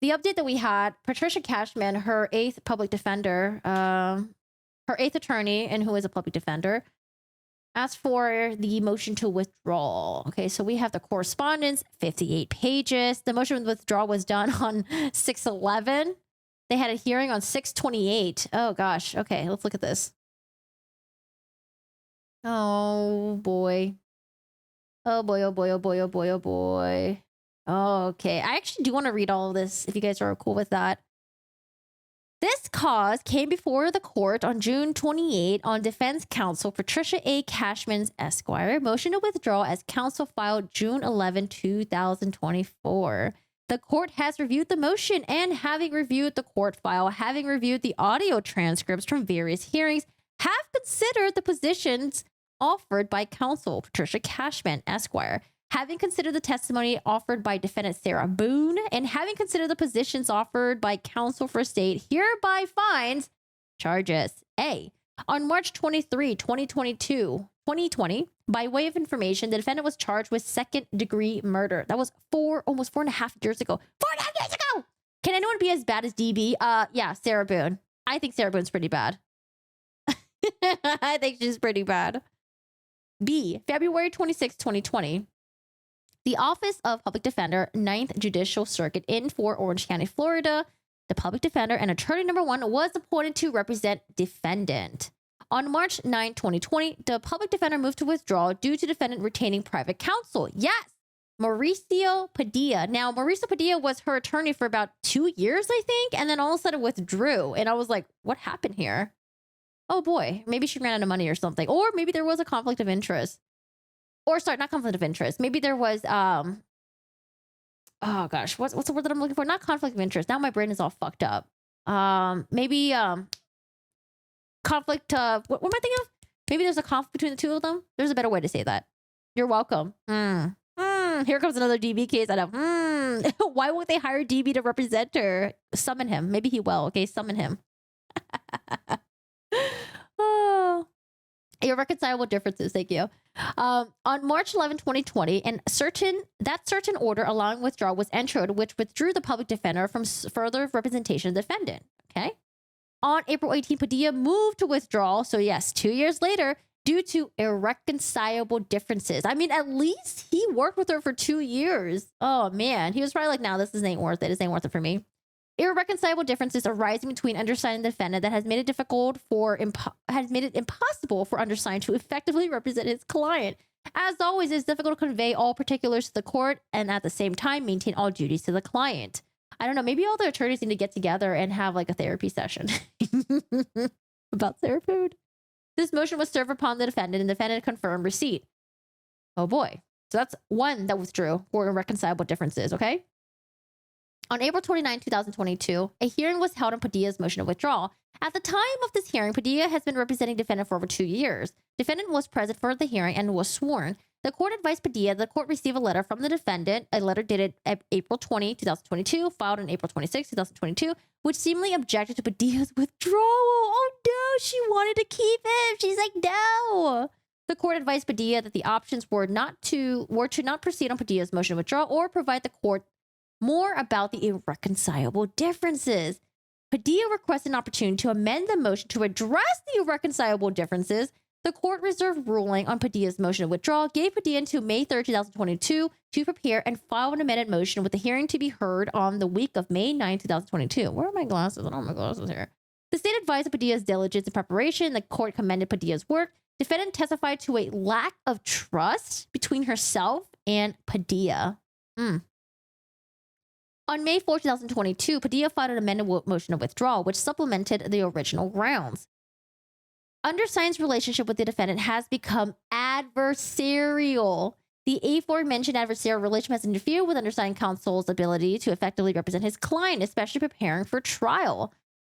the update that we had, Patricia Cashman, her eighth public defender, her eighth attorney, and who is a public defender, asked for the motion to withdraw. Okay, so we have the correspondence, 58 pages. The motion to withdraw was done on 6/11. They had a hearing on 6/28. Oh gosh. Okay, let's look at this. Oh boy. Oh boy, oh boy, oh boy, oh boy, oh boy. Okay, I actually do want to read all of this if you guys are cool with that. This cause came before the court on June 28 on defense counsel Patricia A. Cashman's Esquire motion to withdraw as counsel filed June 11, 2024. The court has reviewed the motion and, having reviewed the court file, having reviewed the audio transcripts from various hearings, have considered the positions offered by counsel Patricia Cashman Esquire, having considered the testimony offered by defendant Sarah Boone, and having considered the positions offered by counsel for state, hereby finds charges. A. On March 23, 2020, by way of information, the defendant was charged with second-degree murder. That was almost 4.5 years ago. 4.5 years ago! Can anyone be as bad as DB? Yeah, Sarah Boone. I think Sarah Boone's pretty bad. I think she's pretty bad. B. February 26, 2020. The Office of Public Defender, 9th Judicial Circuit in Fort Orange County, Florida, the public defender and attorney number 1 was appointed to represent defendant. On March 9, 2020, the public defender moved to withdraw due to defendant retaining private counsel. Yes, Mauricio Padilla. Now, Mauricio Padilla was her attorney for about 2 years, I think, and then all of a sudden withdrew. And I was like, what happened here? Oh boy, maybe she ran out of money or something. Or maybe there was a conflict of interest. Or sorry, not conflict of interest. Maybe there was, oh gosh, what's the word that I'm looking for? Not conflict of interest. Now my brain is all fucked up. Maybe, conflict of, what am I thinking of? Maybe there's a conflict between the two of them. There's a better way to say that. You're welcome. Here comes another DB case. I know. Why won't they hire DB to represent her? Summon him. Maybe he will. Okay, summon him. Oh. Irreconcilable differences. Thank you. On March 11, 2020, that certain order allowing withdrawal was entered, which withdrew the public defender from further representation of the defendant. Okay. On April 18, Padilla moved to withdraw. So yes, 2 years later, due to irreconcilable differences. I mean, at least he worked with her for 2 years. Oh man, he was probably like, "No, this ain't worth it. This ain't worth it for me." Irreconcilable differences arising between undersigned and the defendant that has made it impossible for undersigned to effectively represent his client. As always, it's difficult to convey all particulars to the court and at the same time maintain all duties to the client. I don't know, maybe all the attorneys need to get together and have like a therapy session about Sarah Boone. This motion was served upon the defendant and the defendant confirmed receipt. Oh boy. So that's one that withdrew for irreconcilable differences, okay? On April 29, 2022, a hearing was held on Padilla's motion to withdraw. At the time of this hearing, Padilla has been representing defendant for over 2 years. Defendant was present for the hearing and was sworn. The court advised Padilla the court received a letter from the defendant, a letter dated April 20, 2022, filed on April 26, 2022, which seemingly objected to Padilla's withdrawal. Oh no, she wanted to keep him. She's like, no. The court advised Padilla that the options were to not proceed on Padilla's motion to withdraw or provide the court more about the irreconcilable differences. Padilla requested an opportunity to amend the motion to address the irreconcilable differences. The court reserved ruling on Padilla's motion to withdraw, gave Padilla until May 3, 2022 to prepare and file an amended motion with the hearing to be heard on the week of May 9, 2022. Where are my glasses? I don't have my glasses here. The state advised of Padilla's diligence and preparation. The court commended Padilla's work. Defendant testified to a lack of trust between herself and Padilla. On May 4, 2022, Padilla filed an amended motion of withdrawal, which supplemented the original grounds. Undersigned's relationship with the defendant has become adversarial. The aforementioned adversarial relation has interfered with undersigned counsel's ability to effectively represent his client, especially preparing for trial.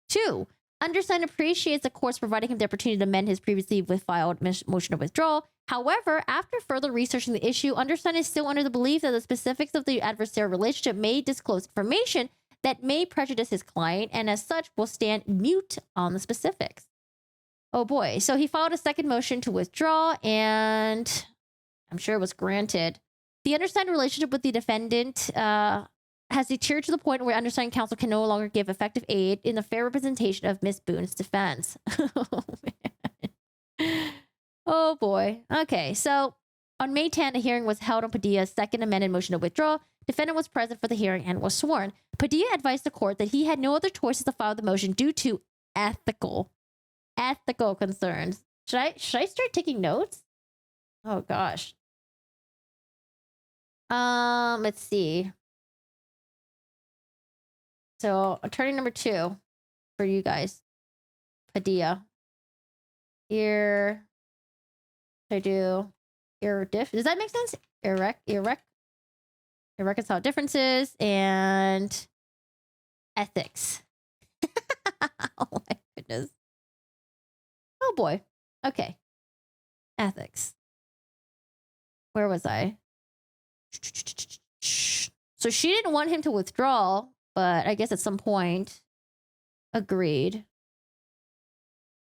2. Undersigned appreciates the court's providing him the opportunity to amend his previously filed motion of withdrawal. However, after further researching the issue, undersigned is still under the belief that the specifics of the adversarial relationship may disclose information that may prejudice his client, and as such will stand mute on the specifics. Oh boy. So he filed a second motion to withdraw, and I'm sure it was granted. The undersigned relationship with the defendant has deteriorated to the point where undersigned counsel can no longer give effective aid in the fair representation of Miss Boone's defense. Oh, man. Oh, boy. Okay, so on May 10, a hearing was held on Padilla's second amended motion to withdraw. Defendant was present for the hearing and was sworn. Padilla advised the court that he had no other choices to file the motion due to ethical concerns. Should I start taking notes? Oh, gosh. Let's see. So attorney number 2 for you guys, Padilla. Here, I do does that make sense? Irreconcile differences and ethics. Oh my goodness. Oh boy. Okay. Ethics. Where was I? So she didn't want him to withdraw, but I guess at some point agreed.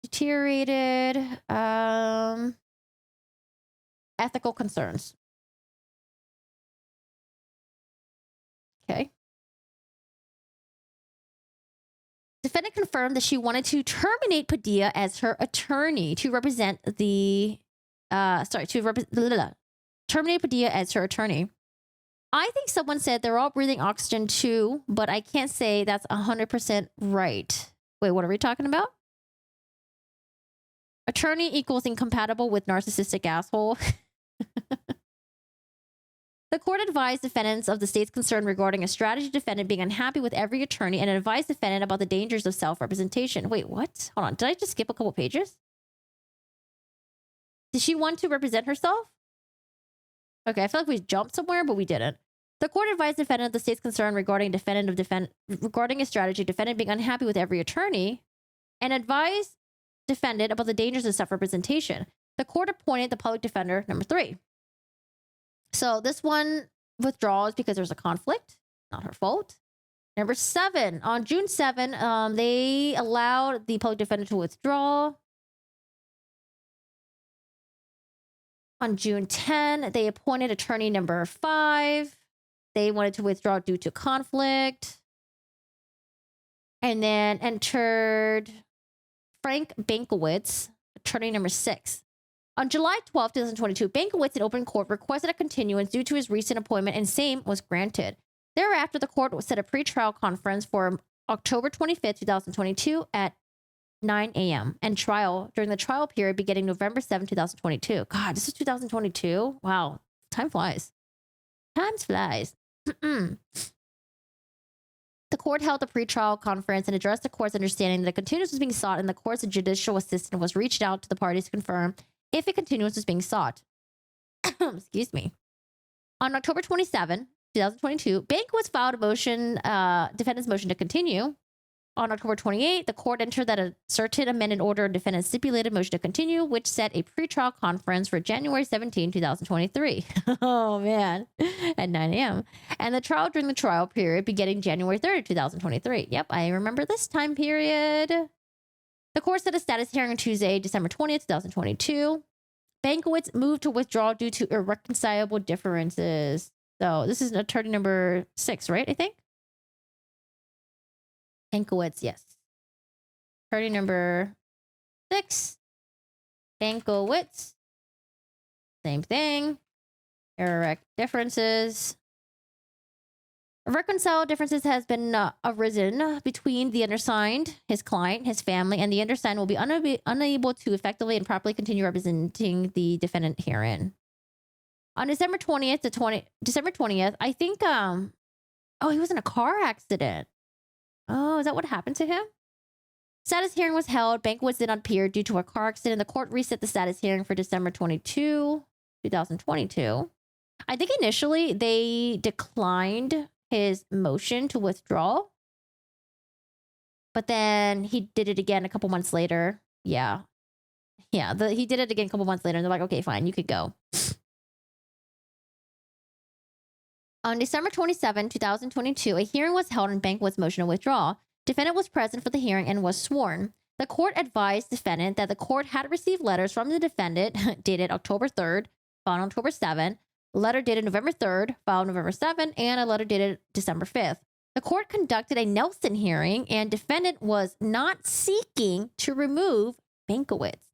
Deteriorated. Ethical concerns. Okay. Defendant confirmed that she wanted to terminate Padilla as her attorney to represent the terminate Padilla as her attorney. I think someone said they're all breathing oxygen too, but I can't say that's 100% right. Wait, what are we talking about? Attorney equals incompatible with narcissistic asshole. The court advised defendants of the state's concern regarding a strategy defendant being unhappy with every attorney and advised defendant about the dangers of self-representation. Wait, what? Hold on. Did I just skip a couple pages? Did she want to represent herself? Okay, I feel like we jumped somewhere, but we didn't. The court advised defendant of the state's concern regarding regarding a strategy defendant being unhappy with every attorney and advised defendant about the dangers of self-representation. The court appointed the public defender number 3. So this one withdraws because there's a conflict. Not her fault. Number 7. On June 7, they allowed the public defender to withdraw. On June 10, they appointed attorney number 5. They wanted to withdraw due to conflict. And then entered Frank Bankowitz, attorney number 6. On July 12, 2022, Bankowitz in open court requested a continuance due to his recent appointment, and same was granted. Thereafter, the court set a pretrial conference for October 25, 2022 at 9 a.m. and trial during the trial period beginning November 7, 2022. God, this is 2022? Wow. Time flies. Time flies. The court held a pretrial conference and addressed the court's understanding that a continuance was being sought, and the court's judicial assistant was reached out to the parties to confirm if a continuance was being sought. Excuse me. On October 27, 2022, Bankowitz filed a motion, defendant's motion to continue. On October 28, the court entered that a certain amended order of defendant's stipulated motion to continue, which set a pretrial conference for January 17, 2023. Oh, man. At 9 a.m. And the trial during the trial period beginning January 3rd, 2023. Yep, I remember this time period. The court set a status hearing on Tuesday, December 20th, 2022. Bankowitz moved to withdraw due to irreconcilable differences. So this is attorney number 6, right? I think. Bankowitz, yes. Attorney number 6. Bankowitz. Same thing. Irreconcilable differences. Reconciled differences has been arisen between the undersigned, his client, his family, and the undersigned will be unable to effectively and properly continue representing the defendant herein. On December 20th, I think, oh, he was in a car accident. Oh, is that what happened to him? Status hearing was held. Bankowitz did not appear due to a car accident. The court reset the status hearing for December 22, 2022. I think initially they declined his motion to withdraw, but then he did it again a couple months later. Yeah. He did it again a couple months later, and they're like, okay, fine, you could go. On December 27, 2022, a hearing was held on Bankowitz's motion to withdraw. Defendant was present for the hearing and was sworn. The court advised defendant that the court had received letters from the defendant dated October 3rd, on October 7, a letter dated November 3rd, filed November 7th, and a letter dated December 5th. The court conducted a Nelson hearing, and defendant was not seeking to remove Bankowitz.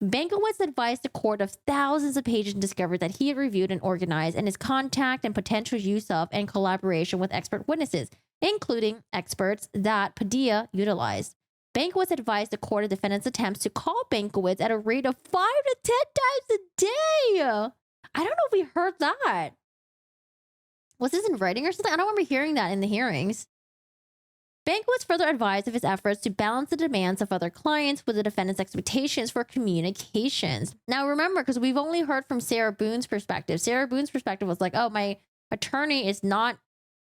Bankowitz advised the court of thousands of pages and discovered that he had reviewed and organized, and his contact and potential use of and collaboration with expert witnesses, including experts that Padilla utilized. Bankowitz advised the court of defendant's attempts to call Bankowitz at a rate of 5 to 10 times a day. I don't know if we heard that. Was this in writing or something? I don't remember hearing that in the hearings. Bankowitz further advised of his efforts to balance the demands of other clients with the defendant's expectations for communications. Now, remember, because we've only heard from Sarah Boone's perspective. Sarah Boone's perspective was like, oh, my attorney is not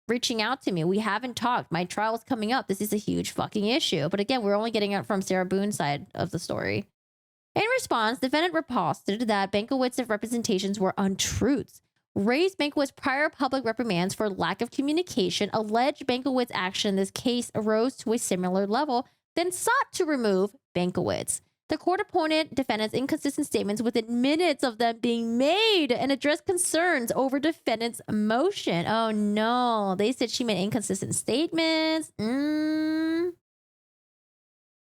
reaching out to me. We haven't talked. My trial is coming up. This is a huge fucking issue. But again, we're only getting it from Sarah Boone's side of the story. In response, the defendant reposted that Bankowitz's representations were untruths, raised Bankowitz's prior public reprimands for lack of communication, alleged Bankowitz's action in this case arose to a similar level, then sought to remove Bankowitz. The court appointed defendants' inconsistent statements within minutes of them being made and addressed concerns over defendant's motion. Oh no, they said she made inconsistent statements.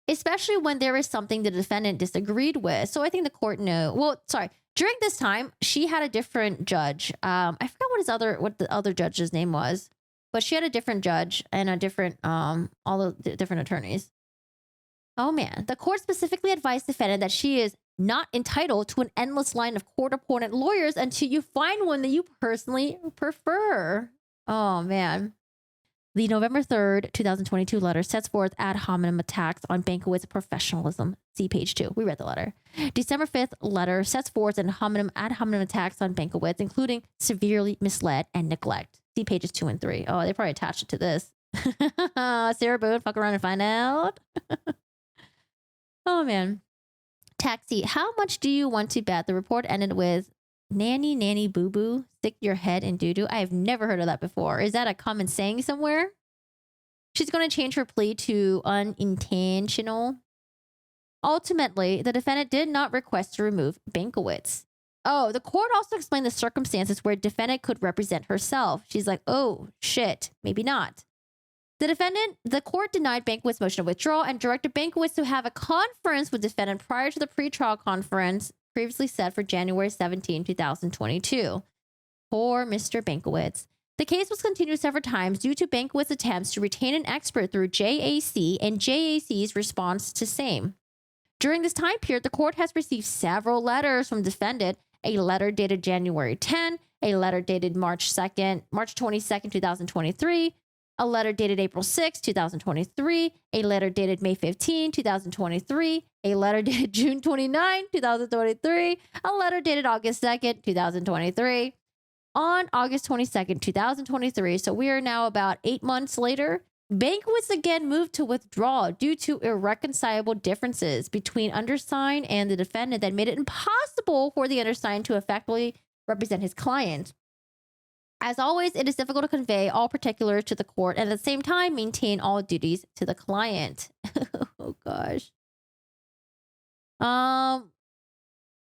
Especially when there is something the defendant disagreed with. So I think the court knew. Well, sorry. During this time, she had a different judge. I forgot what the other judge's name was, but she had a different judge and a different all the different attorneys. Oh man, the court specifically advised the defendant that she is not entitled to an endless line of court-appointed lawyers until you find one that you personally prefer. Oh man. The November 3rd, 2022 letter sets forth ad hominem attacks on Bankowitz's professionalism. See page 2. We read the letter. December 5th letter sets forth ad hominem attacks on Bankowitz, including severely misled and neglect. See pages 2 and 3. Oh, they probably attached it to this. Sarah Boone, fuck around and find out. Oh, man. Taxi, how much do you want to bet? The report ended with, nanny, boo-boo, stick your head in doo-doo. I have never heard of that before. Is that a common saying somewhere? She's going to change her plea to unintentional. Ultimately, the defendant did not request to remove Bankowitz. Oh, the court also explained the circumstances where defendant could represent herself. She's like, oh, shit, maybe not. The court denied Bankowitz's motion to withdraw and directed Bankowitz to have a conference with defendant prior to the pretrial conference previously set for January 17, 2022. Poor Mr. Bankowitz. The case was continued several times due to Bankowitz's attempts to retain an expert through JAC and JAC's response to same. During this time period, the court has received several letters from defendant, a letter dated January 10, a letter dated March 22nd, 2023, a letter dated April 6, 2023, a letter dated May 15, 2023, a letter dated June 29, 2023, a letter dated August 2nd, 2023. On August 22nd, 2023, so we are now about 8 months later, Bankowitz again moved to withdraw due to irreconcilable differences between undersigned and the defendant that made it impossible for the undersigned to effectively represent his client. As always, it is difficult to convey all particulars to the court and at the same time maintain all duties to the client. Oh gosh.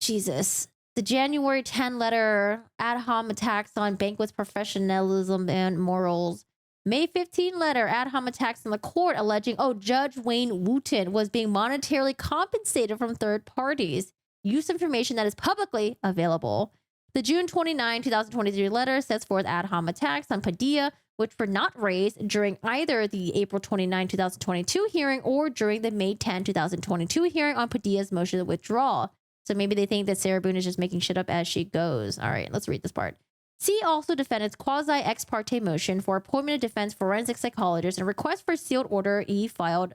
Jesus. The January 10 letter, ad hominem attacks on Bankowitz's professionalism and morals. May 15 letter, ad hominem attacks on the court alleging, Judge Wayne Wooten was being monetarily compensated from third parties. Use information that is publicly available. The June 29, 2023 letter sets forth ad hominem attacks on Padilla, which were not raised during either the April 29, 2022 hearing or during the May 10, 2022 hearing on Padilla's motion to withdraw. So maybe they think that Sarah Boone is just making shit up as she goes. All right, let's read this part. See also defendant's quasi ex parte motion for appointment of defense forensic psychologist and request for sealed order filed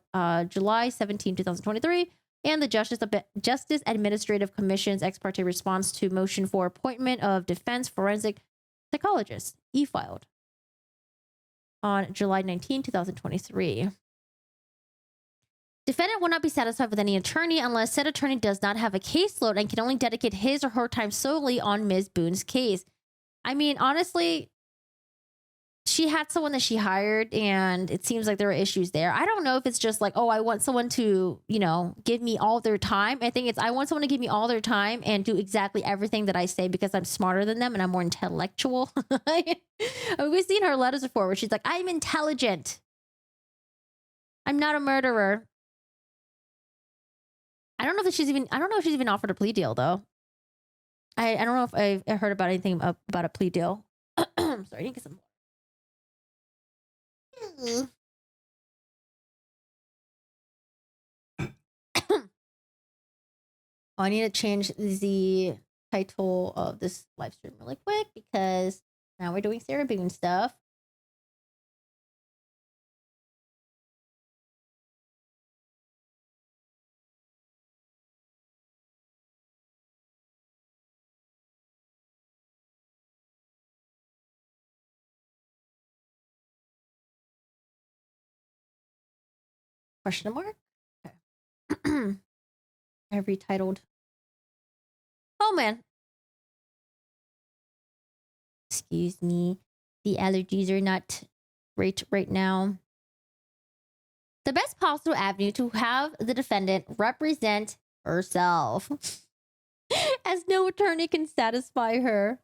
July 17, 2023, and the Justice Administrative Commission's ex parte response to motion for appointment of defense forensic psychologist filed on July 19, 2023. Defendant will not be satisfied with any attorney unless said attorney does not have a caseload and can only dedicate his or her time solely on Ms. Boone's case. I mean, honestly, she had someone that she hired and it seems like there were issues there. I don't know if it's just like, oh, I want someone to, give me all their time. I think it's I want someone to give me all their time and do exactly everything that I say because I'm smarter than them and I'm more intellectual. We've seen her letters before where she's like, I'm intelligent. I'm not a murderer. I don't know if she's even offered a plea deal though. I don't know if I've heard about anything about a plea deal. Sorry, I need to get some. I need to change the title of this live stream really quick because now we're doing Sarah Boone stuff. Question mark? Okay. I've retitled. Oh man. Excuse me. The allergies are not great right now. The best possible avenue to have the defendant represent herself, as no attorney can satisfy her.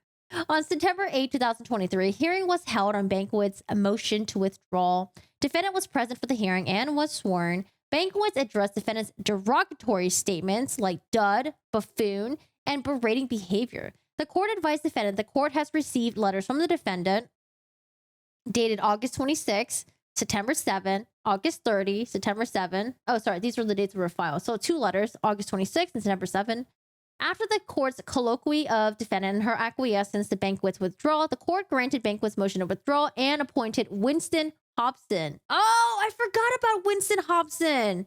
On September 8, 2023, hearing was held on Banquet's motion to withdraw. Defendant was present for the hearing and was sworn. Banquet addressed defendant's derogatory statements like dud, buffoon, and berating behavior. The court advised defendant the court has received letters from the defendant dated August 26, September 7, August 30, September 7. Oh, sorry, these were the dates that were filed. So 2 letters, August 26 and September 7. After the court's colloquy of defendant and her acquiescence to Banquet's withdrawal, the court granted Banquet's motion to withdraw and appointed Winston Hobson. Oh, I forgot about Winston Hobson.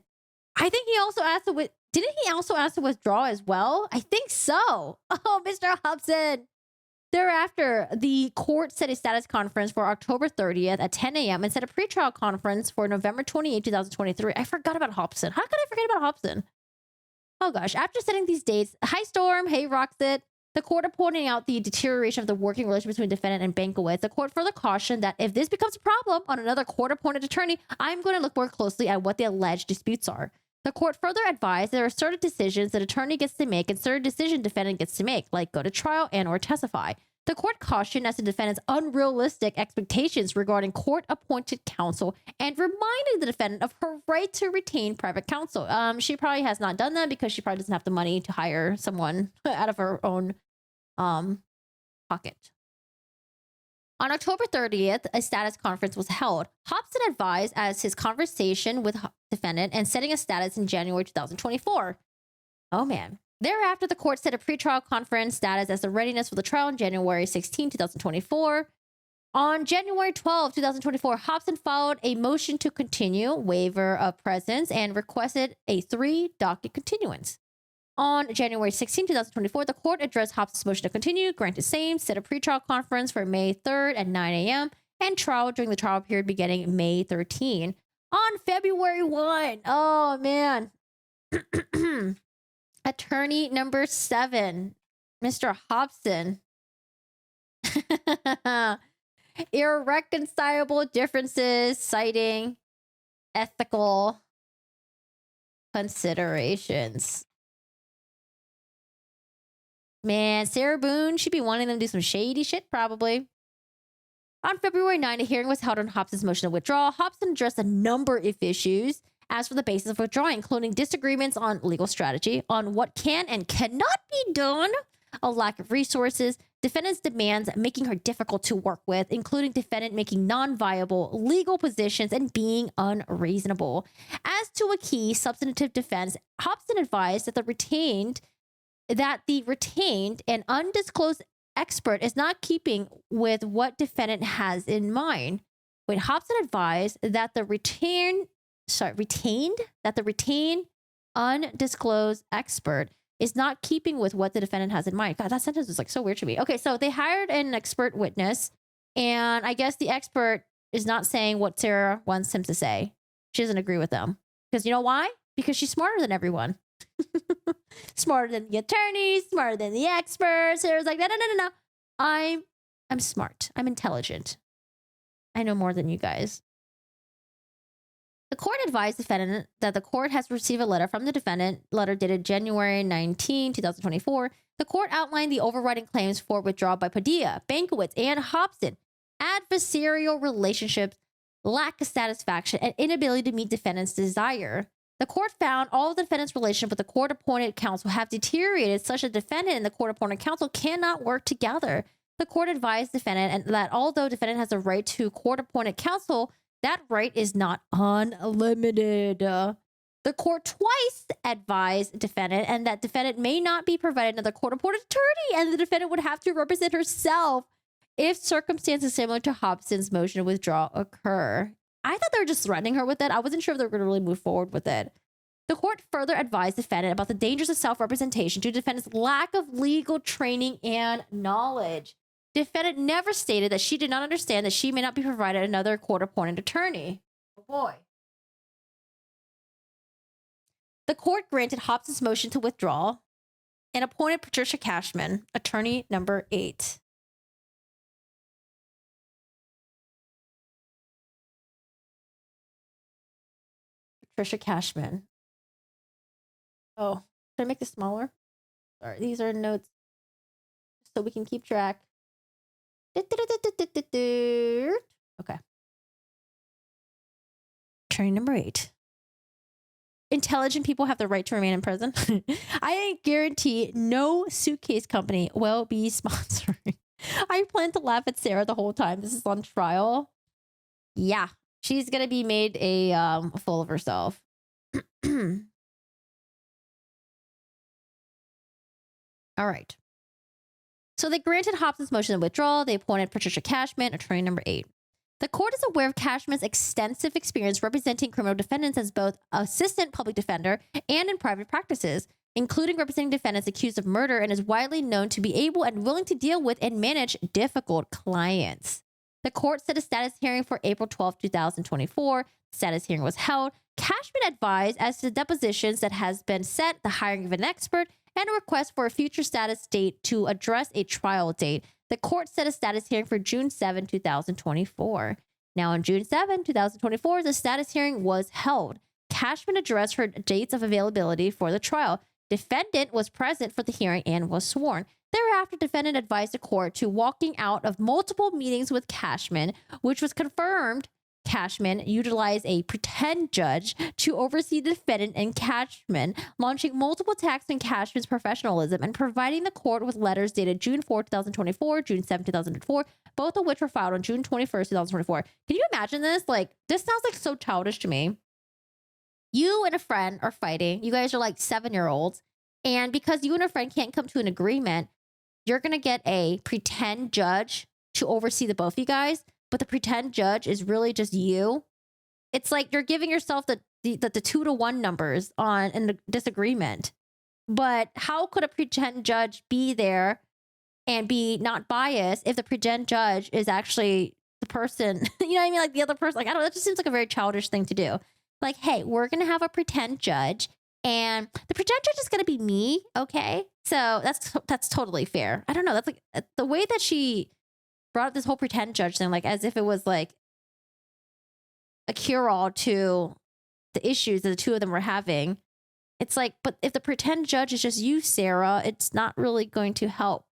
I think he also asked to didn't he also ask to withdraw as well? I think so. Oh, Mr. Hobson. Thereafter, the court set a status conference for October 30th at 10 a.m. and set a pretrial conference for November 28, 2023. I forgot about Hobson. How could I forget about Hobson? Oh gosh, after setting these dates, High Storm, Hey Roxit, the court pointing out the deterioration of the working relationship between defendant and Banquet. The court further cautioned that if this becomes a problem on another court-appointed attorney, I'm going to look more closely at what the alleged disputes are. The court further advised there are certain decisions that attorney gets to make and certain decision defendant gets to make, like go to trial and or testify. The court cautioned as to defendant's unrealistic expectations regarding court-appointed counsel and reminded the defendant of her right to retain private counsel. She probably has not done that because she probably doesn't have the money to hire someone out of her own pocket. On October 30th, a status conference was held. Hobson advised as his conversation with defendant and setting a status in January 2024. Oh man. Thereafter, the court set a pretrial conference status as the readiness for the trial on January 16, 2024. On January 12, 2024, Hobson filed a motion to continue, waiver of presence, and requested a 3-docket continuance. On January 16, 2024, the court addressed Hobson's motion to continue, granted same, set a pretrial conference for May 3rd at 9 a.m., and trial during the trial period beginning May 13. On February 1, oh man. Attorney number 7, Mr. Hobson. Irreconcilable differences, citing ethical considerations. Man, Sarah Boone should be wanting them to do some shady shit, probably. On February 9, a hearing was held on Hobson's motion to withdraw. Hobson addressed a number of issues as for the basis of withdrawing, including disagreements on legal strategy, on what can and cannot be done, a lack of resources, defendant's demands making her difficult to work with, including defendant making non-viable legal positions and being unreasonable. As to a key substantive defense, Hobson advised that the retained and undisclosed expert is not keeping with what defendant has in mind. Wait, Hobson advised that the retained undisclosed expert is not keeping with what the defendant has in mind. God, that sentence is like so weird to me. Okay, so they hired an expert witness, and I guess the expert is not saying what Sarah wants him to say. She doesn't agree with them. Because you know why? Because she's smarter than everyone. Smarter than the attorneys, smarter than the experts. Sarah's like, no. I'm smart. I'm intelligent. I know more than you guys. The court advised the defendant that the court has received a letter from the defendant, letter dated January 19, 2024. The court outlined the overriding claims for withdrawal by Padilla, Bankowitz, and Hobson, adversarial relationships, lack of satisfaction, and inability to meet defendant's desire. The court found all of the defendant's relationship with the court-appointed counsel have deteriorated such that defendant and the court-appointed counsel cannot work together. The court advised defendant that although defendant has a right to court-appointed counsel, that right is not unlimited. The court twice advised defendant and that defendant may not be provided another court-appointed attorney, and the defendant would have to represent herself if circumstances similar to Hobson's motion to withdraw occur. I thought they were just threatening her with it. I wasn't sure if they were going to really move forward with it. The court further advised defendant about the dangers of self-representation due to defendant's lack of legal training and knowledge. Defendant never stated that she did not understand that she may not be provided another court-appointed attorney. Oh boy. The court granted Hobson's motion to withdraw and appointed Patricia Cashman, attorney number 8. Patricia Cashman. Oh, should I make this smaller? Sorry, these are notes so we can keep track. Okay. Attorney number 8. Intelligent people have the right to remain in prison. I guarantee no suitcase company will be sponsoring. I plan to laugh at Sarah the whole time this is on trial. Yeah, she's gonna be made a fool of herself. All right. So they granted Hobson's motion to withdraw. They appointed Patricia Cashman, attorney number 8. The court is aware of Cashman's extensive experience representing criminal defendants as both assistant public defender and in private practices, including representing defendants accused of murder, and is widely known to be able and willing to deal with and manage difficult clients. The court set a status hearing for April 12, 2024. The status hearing was held. Cashman advised as to the depositions that has been set, the hiring of an expert, and a request for a future status date to address a trial date. The court set a status hearing for June 7, 2024. Now, on June 7, 2024, the status hearing was held. Cashman addressed her dates of availability for the trial. Defendant was present for the hearing and was sworn. Thereafter, defendant advised the court to walking out of multiple meetings with Cashman, which was confirmed. Cashman utilized a pretend judge to oversee the defendant and Cashman, launching multiple attacks on Cashman's professionalism and providing the court with letters dated June 4, 2024, June 7, 2004, both of which were filed on June 21st, 2024. Can you imagine this? Like, this sounds like so childish to me. You and a friend are fighting. You guys are like 7-year-olds. And because you and a friend can't come to an agreement, you're going to get a pretend judge to oversee the both of you guys. But the pretend judge is really just you. It's like you're giving yourself the 2-to-1 numbers on in the disagreement. But how could a pretend judge be there and be not biased if the pretend judge is actually the person, you know what I mean? Like the other person, like, I don't know, that just seems like a very childish thing to do. Like, hey, we're going to have a pretend judge and the pretend judge is going to be me. Okay. So that's totally fair. I don't know. That's like the way that she brought up this whole pretend judge thing, like as if it was like a cure-all to the issues that the two of them were having. It's like, but if the pretend judge is just you, Sarah, it's not really going to help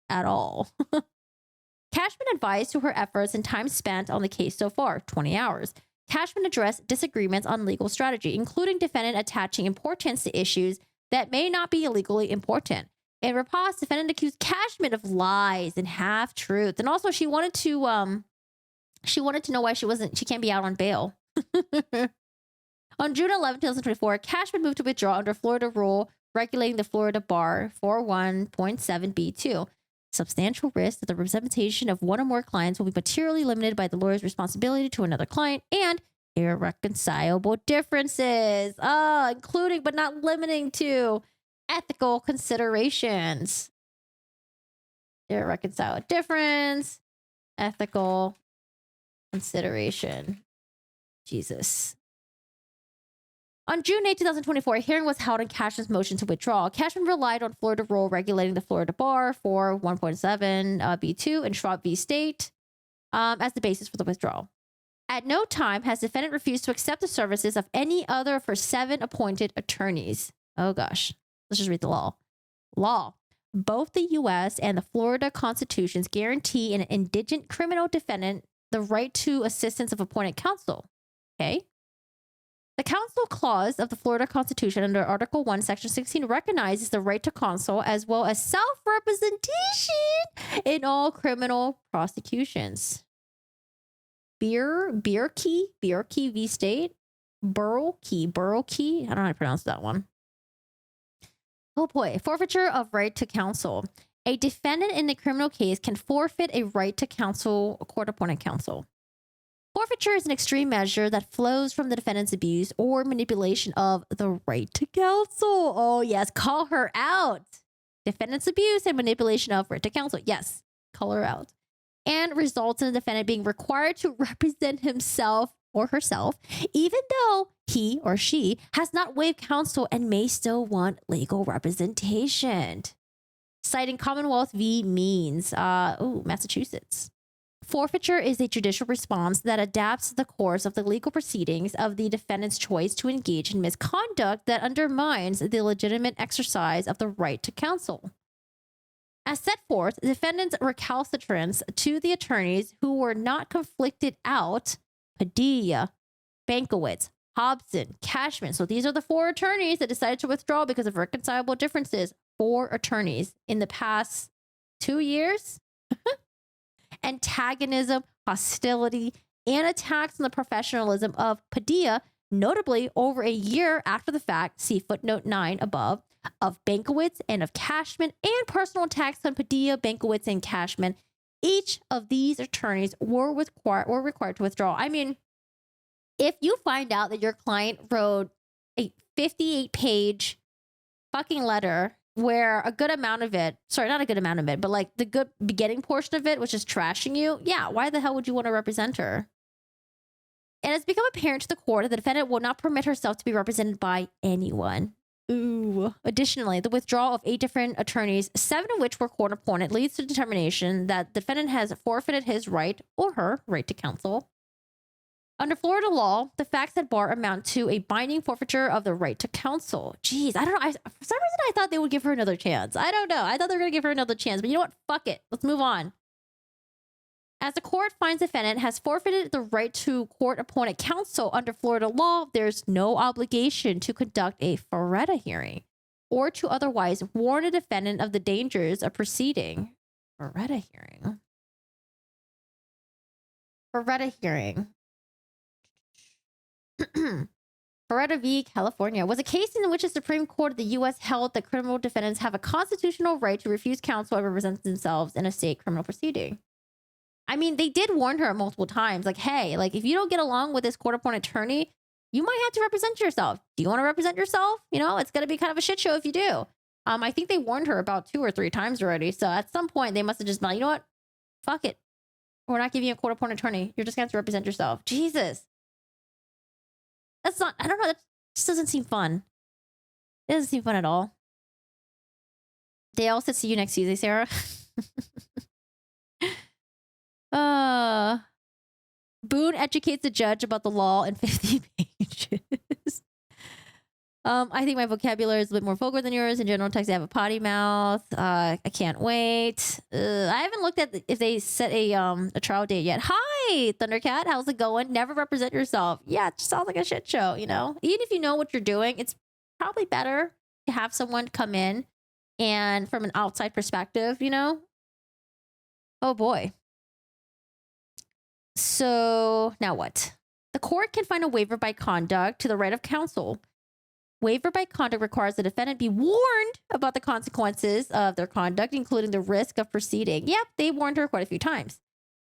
at all. Cashman advised to her efforts and time spent on the case so far, 20 hours. Cashman addressed disagreements on legal strategy, including defendant attaching importance to issues that may not be illegally important. In riposte, defendant accused Cashman of lies and half-truths. And also she wanted to know why she can't be out on bail. On June 11, 2024, Cashman moved to withdraw under Florida rule regulating the Florida Bar 41.7b2. Substantial risk that the representation of one or more clients will be materially limited by the lawyer's responsibility to another client and irreconcilable differences, including but not limiting to ethical considerations. Irreconcilable difference, ethical consideration. Jesus. On June 8, 2024, a hearing was held on Cashman's motion to withdraw. Cashman relied on Florida rule regulating the Florida Bar for 1.7 B2 and Schwab v. State. as the basis for the withdrawal. At no time has defendant refused to accept the services of any other of her 7 appointed attorneys. Oh gosh. Let's just read the law. Law. Both the U.S. and the Florida constitutions guarantee an indigent criminal defendant the right to assistance of appointed counsel. Okay? The counsel clause of the Florida Constitution under Article 1, Section 16 recognizes the right to counsel as well as self-representation in all criminal prosecutions. Bierke v. State. Burrowkey. I don't know how to pronounce that one. Oh boy. Forfeiture of right to counsel. A defendant in a criminal case can forfeit a right to counsel, a court-appointed counsel. Forfeiture is an extreme measure that flows from the defendant's abuse or manipulation of the right to counsel. Oh, yes. Call her out. Defendant's abuse and manipulation of right to counsel. Yes. Call her out. And results in the defendant being required to represent himself or herself, even though he or she has not waived counsel and may still want legal representation. Citing Commonwealth v. Means. Massachusetts. Forfeiture is a judicial response that adapts the course of the legal proceedings of the defendant's choice to engage in misconduct that undermines the legitimate exercise of the right to counsel. As set forth, the defendant's recalcitrance to the attorneys who were not conflicted out, Padilla, Bankowitz, Hobson, Cashman. So these are the 4 attorneys that decided to withdraw because of reconcilable differences. 4 attorneys in the past 2 years. Antagonism, hostility, and attacks on the professionalism of Padilla, notably over a year after the fact, see footnote 9 above, of Bankowitz and of Cashman, and personal attacks on Padilla, Bankowitz, and Cashman. Each of these attorneys were required to withdraw. I mean, if you find out that your client wrote a 58-page fucking letter where a good amount of it, not a good amount of it, but like the good beginning portion of it was just trashing you, yeah, why the hell would you want to represent her? And it's become apparent to the court that the defendant will not permit herself to be represented by anyone. Ooh. Additionally, the withdrawal of 8 different attorneys, 7 of which were court appointed, leads to the determination that the defendant has forfeited his right or her right to counsel. Under Florida law, the facts at bar amount to a binding forfeiture of the right to counsel. Jeez, I don't know. For some reason, I thought they would give her another chance. I don't know. I thought they were going to give her another chance. But you know what? Fuck it. Let's move on. As the court finds the defendant has forfeited the right to court-appointed counsel under Florida law, there's no obligation to conduct a Faretta hearing or to otherwise warn a defendant of the dangers of proceeding. Faretta hearing. Faretta v. California was a case in which the Supreme Court of the U.S. held that criminal defendants have a constitutional right to refuse counsel and represent themselves in a state criminal proceeding. I mean, they did warn her multiple times, like, hey, like, if you don't get along with this court-appointed attorney, you might have to represent yourself. Do you want to represent yourself? You know, it's going to be kind of a shit show if you do. I think they warned her about 2 or 3 times already. So at some point, they must have just been like, you know what? Fuck it. We're not giving you a court-appointed attorney. You're just going to have to represent yourself. Jesus. That's not, I don't know. That just doesn't seem fun. It doesn't seem fun at all. They all said, see you next Tuesday, Sarah. Boone educates the judge about the law in 50 pages. I think my vocabulary is a bit more vulgar than yours. In general text, I have a potty mouth. I can't wait. I haven't looked at if they set a trial date yet. Hi, Thundercat. How's it going? Never represent yourself. Yeah, it just sounds like a shit show, you know? Even if you know what you're doing, it's probably better to have someone come in and from an outside perspective, you know? Oh, boy. So now what? The court can find a waiver by conduct to the right of counsel. Waiver by conduct requires the defendant be warned about the consequences of their conduct, including the risk of proceeding. Yep, they warned her quite a few times.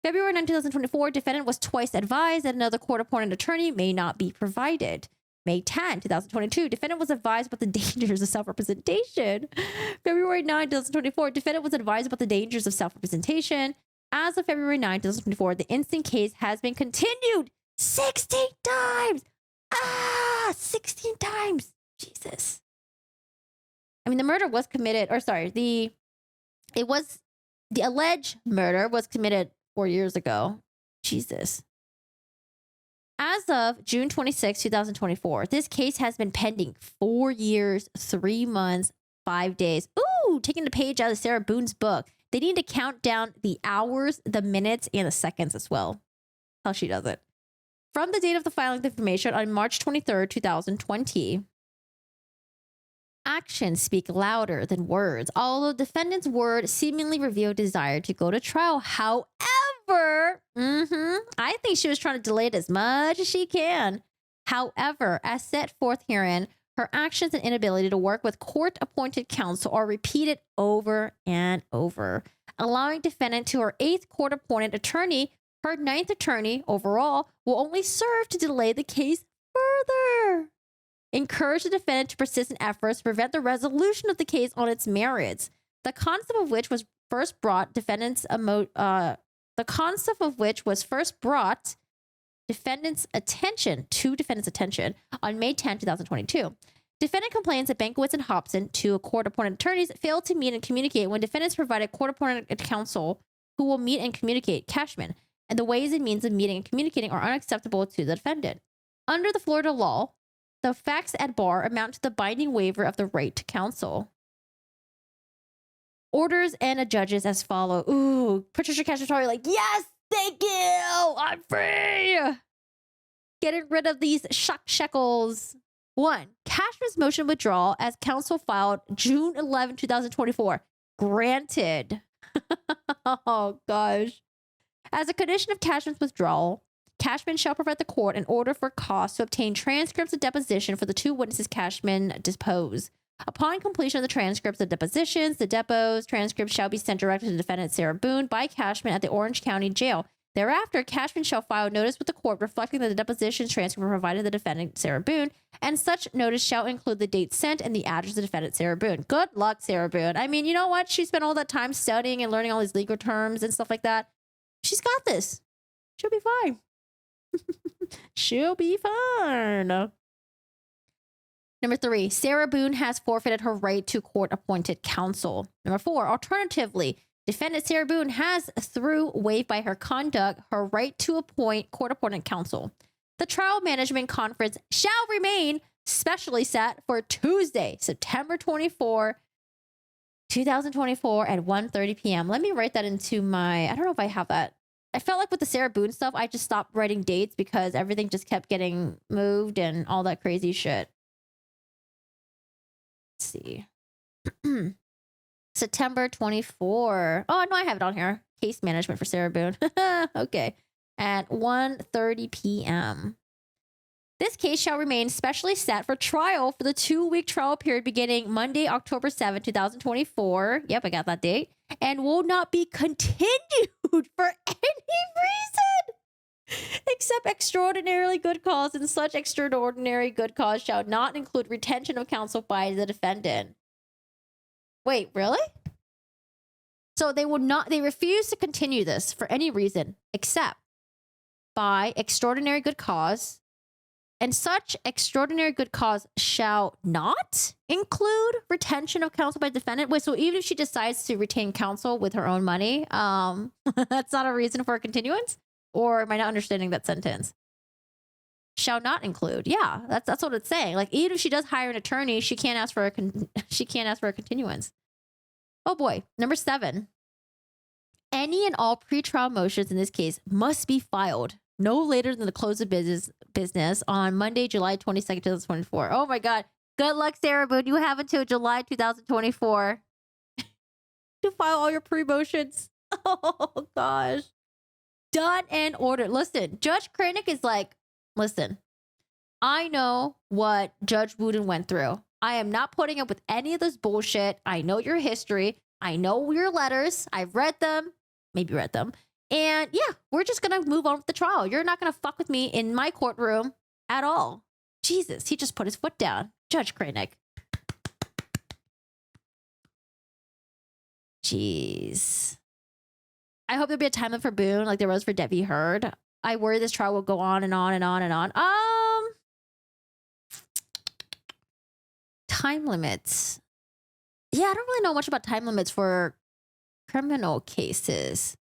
February 9, 2024, defendant was twice advised that another court-appointed attorney may not be provided. May 10, 2022, defendant was advised about the dangers of self-representation. February 9, 2024, defendant was advised about the dangers of self-representation. As of February 9, 2024, the instant case has been continued 16 times. 16 times. Jesus. I mean, the murder was committed, or sorry, the alleged murder was committed 4 years ago. Jesus. As of June 26, 2024, this case has been pending 4 years, 3 months, 5 days. Ooh, taking the page out of Sarah Boone's book. They need to count down the hours, the minutes, and the seconds as well. How she does it. From the date of the filing of the information on March 23rd, 2020. Actions speak louder than words. Although defendant's word seemingly revealed desire to go to trial, however, I think she was trying to delay it as much as she can. However, as set forth herein, her actions and inability to work with court-appointed counsel are repeated over and over, allowing defendant to her 8th court-appointed attorney, her 9th attorney overall, will only serve to delay the case further. Encourage the defendant to persist in efforts to prevent the resolution of the case on its merits. The concept of which was first brought defendant's attention on May 10, 2022. Defendant complains that Bankowitz and Hobson, two court-appointed attorneys, failed to meet and communicate when defendants provided court-appointed counsel who will meet and communicate Cashman, and the ways and means of meeting and communicating are unacceptable to the defendant. Under the Florida law, the facts at bar amount to the binding waiver of the right to counsel. Orders and adjudges as follow. Ooh, Patricia Cacciatore like, yes, thank you, I'm free. Getting rid of these shekels. 1. Cashman's motion withdrawal as counsel filed June 11, 2024. Granted. Oh, gosh. As a condition of Cashman's withdrawal, Cashman shall provide the court an order for costs to obtain transcripts of deposition for the 2 witnesses Cashman deposed. Upon completion of the transcripts of depositions, the depots transcripts shall be sent directly to defendant Sarah Boone by Cashman at the Orange County Jail. Thereafter, Cashman shall file notice with the court reflecting that the depositions transcript were provided to the defendant Sarah Boone, and such notice shall include the date sent and the address of the defendant Sarah Boone. Good luck, Sarah Boone. I mean, you know what? She spent all that time studying and learning all these legal terms and stuff like that. She's got this. She'll be fine. She'll be fine. Number 3, Sarah Boone has forfeited her right to court-appointed counsel. Number 4, alternatively, defendant Sarah Boone has, through waived by her conduct, her right to appoint court-appointed counsel. The trial management conference shall remain specially set for Tuesday, September 24, 2024 at 1:30 p.m. Let me write that into my, I don't know if I have that. I felt like with the Sarah Boone stuff, I just stopped writing dates because everything just kept getting moved and all that crazy shit. Let's see. September 24. Oh, no, I have it on here. Case management for Sarah Boone. Okay. At 1:30 p.m. This case shall remain specially set for trial for the 2-week trial period beginning Monday, October 7, 2024. Yep, I got that date. And will not be continued for any reason except extraordinarily good cause, and such extraordinary good cause shall not include retention of counsel by the defendant. Wait, really? So they refuse to continue this for any reason except by extraordinary good cause, and such extraordinary good cause shall not include retention of counsel by defendant. Wait, so even if she decides to retain counsel with her own money, that's not a reason for a continuance? Or am I not understanding that sentence? Shall not include. Yeah, that's what it's saying. Like, even if she does hire an attorney, she can't ask for a continuance. Oh boy. Number 7. Any and all pretrial motions in this case must be filed no later than the close of business on Monday, July 22nd, 2024. Oh my God. Good luck, Sarah Boone. You have until July 2024 to file all your pre-motions. Oh gosh. Done and ordered. Listen, Judge Kranick is like, listen, I know what Judge Wooten went through. I am not putting up with any of this bullshit. I know your history. I know your letters. I've read them. Maybe read them. And yeah, we're just going to move on with the trial. You're not going to fuck with me in my courtroom at all. Jesus, he just put his foot down. Judge Kranick. Jeez. I hope there'll be a time limit for Boone like there was for Debbie Heard. I worry this trial will go on and on and on and on. Time limits. Yeah, I don't really know much about time limits for criminal cases.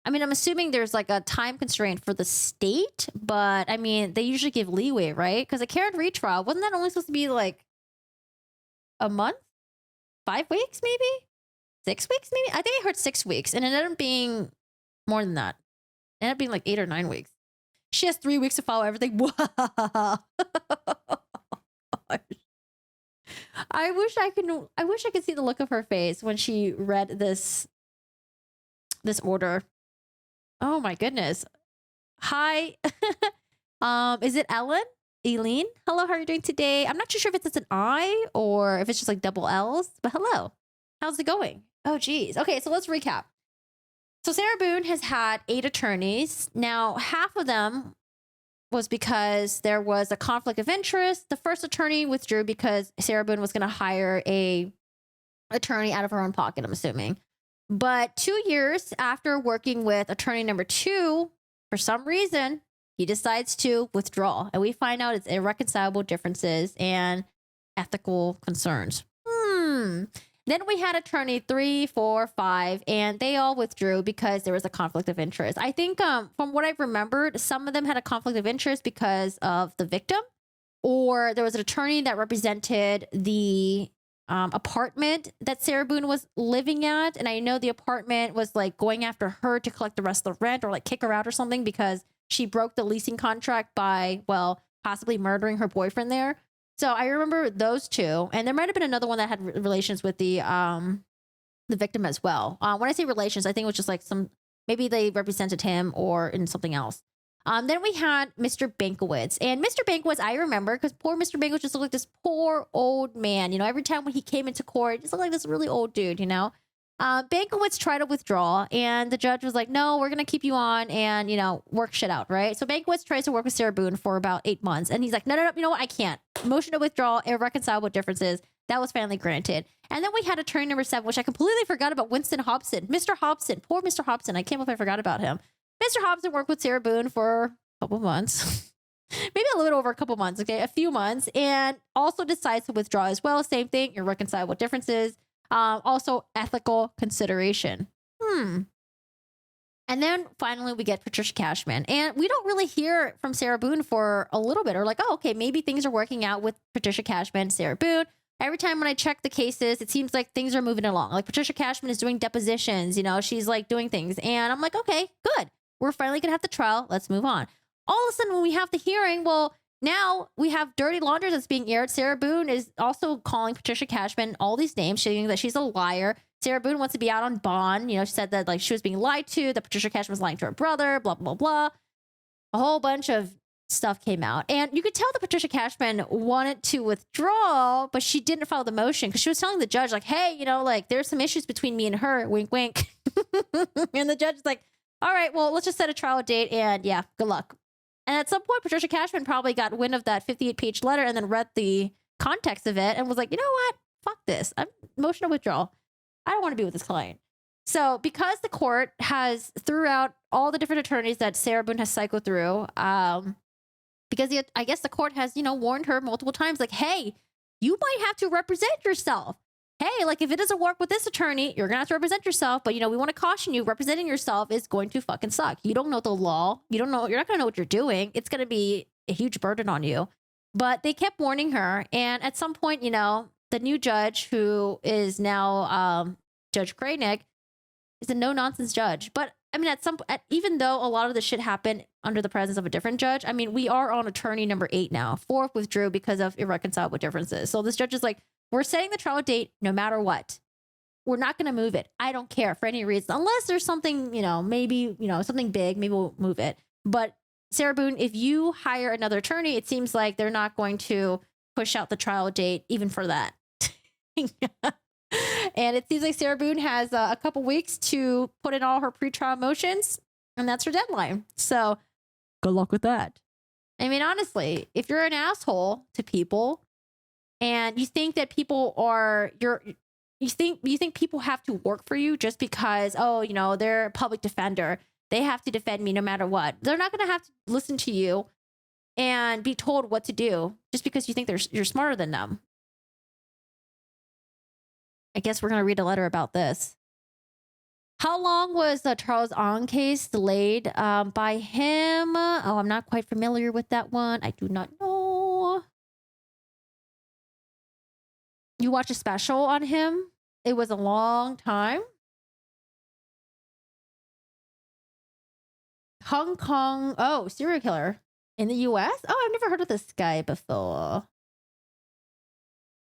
I mean, I'm assuming there's like a time constraint for the state, but I mean, they usually give leeway, right? Because a Karen retrial, wasn't that only supposed to be like a month? 5 weeks, maybe? 6 weeks, maybe? I think I heard 6 weeks, and it ended up being more than that. It ended up being like 8 or 9 weeks. She has 3 weeks to follow everything. I wish I could see the look of her face when she read this order. Oh my goodness. Hi. Is it Ellen? Eileen? Hello, how are you doing today? I'm not too sure if it's an I or if it's just like double L's, but hello. How's it going? Oh geez. Okay, so let's recap. So Sarah Boone has had 8 attorneys. Now, half of them was because there was a conflict of interest. The first attorney withdrew because Sarah Boone was going to hire a attorney out of her own pocket, I'm assuming. But 2 years after working with attorney number 2, for some reason, he decides to withdraw. And we find out it's irreconcilable differences and ethical concerns. Then we had attorney 3, 4, 5, and they all withdrew because there was a conflict of interest. I think from what I've remembered, some of them had a conflict of interest because of the victim, or there was an attorney that represented the apartment that Sarah Boone was living at. And I know the apartment was like going after her to collect the rest of the rent or like kick her out or something because she broke the leasing contract by, well, possibly murdering her boyfriend there. So I remember those 2, and there might have been another one that had relations with the victim as well. When I say relations, I think it was just like maybe they represented him or in something else. Then we had Mr. Bankowitz, and Mr. Bankowitz, I remember because poor Mr. Bankowitz just looked like this poor old man. You know, every time when he came into court, he just looked like this really old dude. You know, Bankowitz tried to withdraw, and the judge was like, "No, we're gonna keep you on and work shit out, right?" So Bankowitz tries to work with Sarah Boone for about 8 months, and he's like, "No, you know what? I can't. Motion to withdraw, irreconcilable differences." That was finally granted. And then we had attorney number 7, which I completely forgot about, Winston Hobson. Mr. Hobson, poor Mr. Hobson. I can't believe I forgot about him. Mr. Hobson worked with Sarah Boone for a couple months, maybe a little bit over a couple months, okay, a few months, and also decides to withdraw as well. Same thing, irreconcilable differences. Also ethical consideration. And then finally we get Patricia Cashman, and we don't really hear from Sarah Boone for a little bit, or like, oh, okay, maybe things are working out with Patricia Cashman, Sarah Boone. Every time when I check the cases, it seems like things are moving along. Like Patricia Cashman is doing depositions, she's like doing things, and I'm like, okay, good. We're finally gonna have the trial. Let's move on. All of a sudden when we have the hearing, well, now we have dirty laundry that's being aired. Sarah Boone is also calling Patricia Cashman all these names, saying that she's a liar. Sarah Boone wants to be out on bond. She said that like she was being lied to, that Patricia Cashman was lying to her brother, blah, blah, blah. A whole bunch of stuff came out. And you could tell that Patricia Cashman wanted to withdraw, but she didn't follow the motion because she was telling the judge like, hey, like there's some issues between me and her, wink, wink. And the judge is like, all right, well, let's just set a trial date and yeah, good luck. And at some point, Patricia Cashman probably got wind of that 58-page letter and then read the context of it and was like, you know what? Fuck this. I'm motion to withdraw. I don't want to be with this client. So because the court has threw out all the different attorneys that Sarah Boone has cycled through, because I guess the court has, warned her multiple times, like, hey, you might have to represent yourself. Hey, like if it doesn't work with this attorney, you're going to have to represent yourself. But, we want to caution you, representing yourself is going to fucking suck. You don't know the law. You're not going to know what you're doing. It's going to be a huge burden on you. But they kept warning her. And at some point, the new judge, who is now Judge Kranick, is a no-nonsense judge. But I mean, even though a lot of this shit happened under the presence of a different judge, I mean, we are on attorney number 8 now. 4 withdrew because of irreconcilable differences. So this judge is like, we're setting the trial date no matter what. We're not going to move it. I don't care for any reason, unless there's something, maybe, something big, maybe we'll move it. But Sarah Boone, if you hire another attorney, it seems like they're not going to push out the trial date even for that. And it seems like Sarah Boone has a couple weeks to put in all her pretrial motions, and that's her deadline. So good luck with that. I mean, honestly, if you're an asshole to people and you think that people are you think people have to work for you just because, oh, they're a public defender, they have to defend me no matter what. They're not going to have to listen to you and be told what to do just because you think you're smarter than them. I guess we're going to read a letter about this. How long was the Charles Ong case delayed by him? Oh, I'm not quite familiar with that one. I do not know. You watched a special on him? It was a long time. Hong Kong. Oh, serial killer in the US? Oh, I've never heard of this guy before.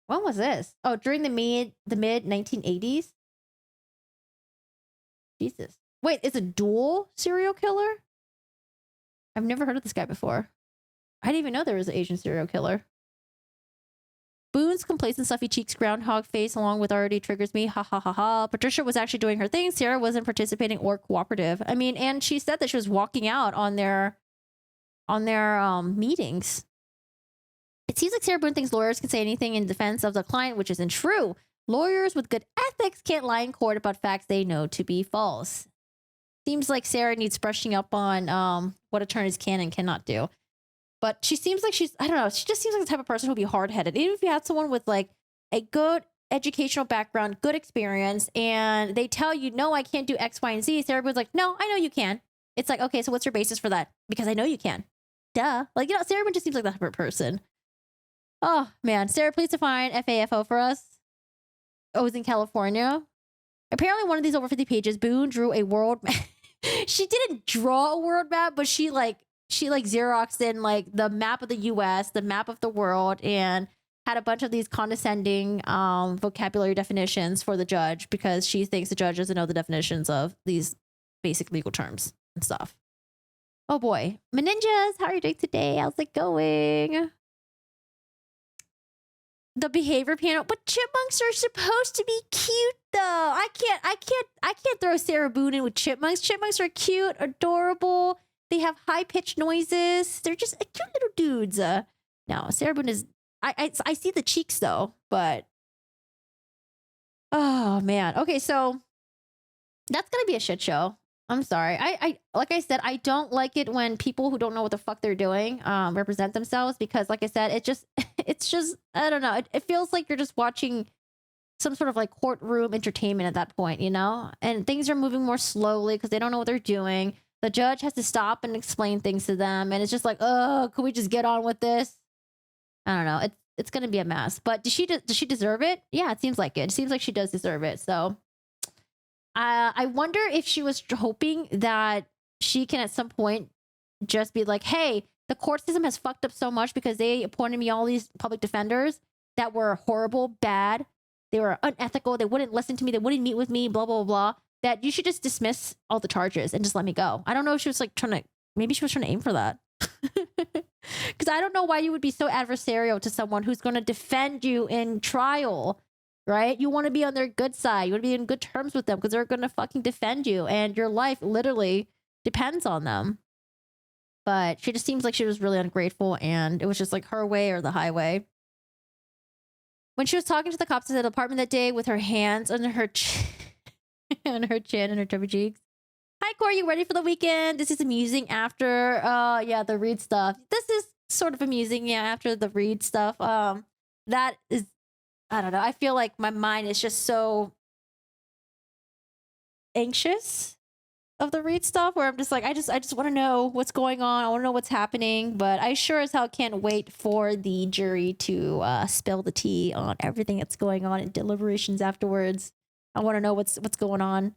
When was this? Oh, during the mid 1980s. Jesus. Wait, it's a dual serial killer? I've never heard of this guy before. I didn't even know there was an Asian serial killer. Boone's complacent, stuffy cheeks, groundhog face, along with already triggers me. Ha ha ha ha. Patricia was actually doing her thing. Sarah wasn't participating or cooperative. I mean, and she said that she was walking out on their meetings. It seems like Sarah Boone thinks lawyers can say anything in defense of the client, which isn't true. Lawyers with good ethics can't lie in court about facts they know to be false. Seems like Sarah needs brushing up on what attorneys can and cannot do. But she seems like I don't know, she just seems like the type of person who'll be hard-headed. Even if you had someone with like a good educational background, good experience, and they tell you, no, I can't do X, Y, and Z, Sarah Boone's like, no, I know you can. It's like, okay, so what's your basis for that? Because I know you can. Duh. Like, you know, Sarah Boone just seems like that type of person. Oh, man. Sarah, please define FAFO for us. Oh, it's in California. Apparently, one of these over 50 pages, Boone drew a world map. She didn't draw a world map, but she Xeroxed in like the map of the US, the map of the world, and had a bunch of these condescending vocabulary definitions for the judge because she thinks the judge doesn't know the definitions of these basic legal terms and stuff. Oh boy. My ninjas, how are you doing today? How's it going? The behavior panel, but chipmunks are supposed to be cute though. I can't throw Sarah Boone in with chipmunks. Chipmunks are cute, adorable. They have high-pitched noises. They're just cute little dudes. No, Sarah Boone is... I see the cheeks, though, but... Oh, man. Okay, so... That's gonna be a shit show. I'm sorry. I like I said, I don't like it when people who don't know what the fuck they're doing represent themselves because, like I said, it's just... I don't know. It feels like you're just watching some sort of, like, courtroom entertainment at that point, you know? And things are moving more slowly because they don't know what they're doing. The judge has to stop and explain things to them. And it's just like, oh, could we just get on with this? I don't know. It's going to be a mess. But does she deserve it? Yeah, it seems like it. It seems like she does deserve it. So I wonder if she was hoping that she can at some point just be like, hey, the court system has fucked up so much because they appointed me all these public defenders that were horrible, bad. They were unethical. They wouldn't listen to me. They wouldn't meet with me, blah, blah, blah. That you should just dismiss all the charges and just let me go. I don't know if she was like maybe she was trying to aim for that. Because I don't know why you would be so adversarial to someone who's going to defend you in trial, right? You want to be on their good side. You want to be in good terms with them because they're going to fucking defend you and your life literally depends on them. But she just seems like she was really ungrateful and it was just like her way or the highway. When she was talking to the cops at the department that day with her hands under her on her chin and her chubby cheeks. Hi, Corey. You ready for the weekend? This is amusing after, yeah, the Reed stuff. This is sort of amusing, yeah, after the Reed stuff. That is, I don't know. I feel like my mind is just so anxious of the Reed stuff where I'm just like, I just want to know what's going on. I want to know what's happening, but I sure as hell can't wait for the jury to spill the tea on everything that's going on in deliberations afterwards. I want to know what's going on.